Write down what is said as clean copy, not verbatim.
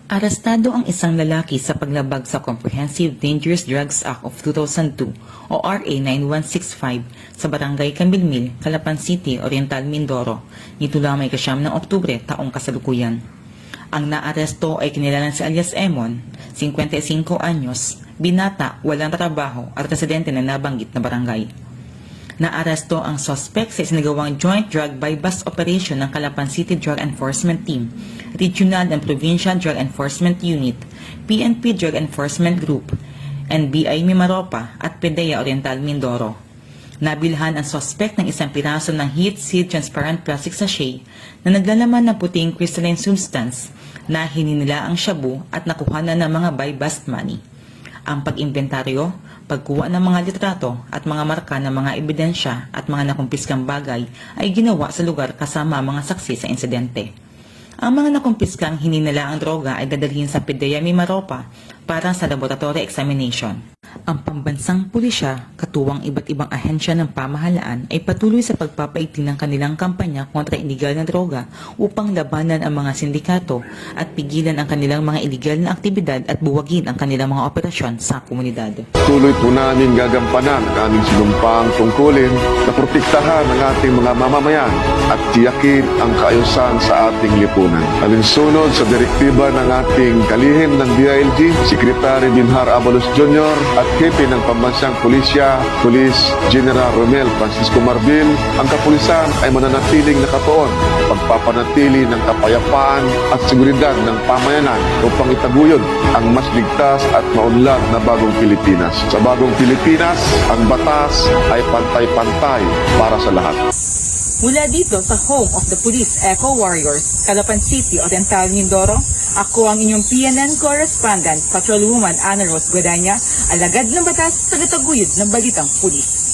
Arestado ang isang lalaki sa paglabag sa Comprehensive Dangerous Drugs Act of 2002 o RA 9165 sa Barangay Camilmil, Calapan City, Oriental, Mindoro nito lamang ikasyam ng Oktubre taong kasalukuyan. Ang naaresto ay kinilalang si alias Emon, 55 anyos, binata, walang trabaho at residente na nabanggit na barangay. Naaresto ang suspect sa isinagawang Joint Drug Buy-Bust Operation ng Calapan City Drug Enforcement Team, Regional and Provincial Drug Enforcement Unit, PNP Drug Enforcement Group, NBI Mimaropa at PDEA Oriental Mindoro. Nabilhan ang suspect ng isang piraso ng heat-sealed transparent plastic sachet na naglalaman ng puting crystalline substance na hininila ang shabu at nakuha na ng mga buy-bust money. Ang pag-inventaryo, pagkuha ng mga litrato at mga marka ng mga ebidensya at mga nakumpiskang bagay ay ginawa sa lugar kasama mga saksi sa insidente. Ang mga nakumpiskang hininala ang droga ay dadalhin sa PDEA Mimaropa para sa laboratory examination. Ang pambansang pulisya, katuwang iba't ibang ahensya ng pamahalaan ay patuloy sa pagpapaigting ng kanilang kampanya kontra iligal na droga upang labanan ang mga sindikato at pigilan ang kanilang mga iligal na aktibidad at buwagin ang kanilang mga operasyon sa komunidad. Tuloy po namin gagampanan ang aming sinumpang tungkulin na protektahan ang ating mga mamamayan at tiyakin ang kaayusan sa ating lipunan. Alinsunod sa direktiba ng ating kalihim ng DILG, Secretary Binhar Abalos Jr. at Hepe ng Pambansang Pulisya, Police General Romel Francisco Marbil, ang kapulisan ay mananatiling nakatuon pagpapanatili ng kapayapaan at seguridad ng pamayanan upang itaguyod ang mas ligtas at maunlad na bagong Pilipinas. Sa bagong Pilipinas, ang batas ay pantay-pantay para sa lahat. Mula dito sa home of the Police Eco Warriors, Calapan City, Oriental, Mindoro, ako ang inyong PNN correspondent, Patrolwoman Ana Rose Guadaña, alagad ng batas, tagataguyod ng balitang pulis.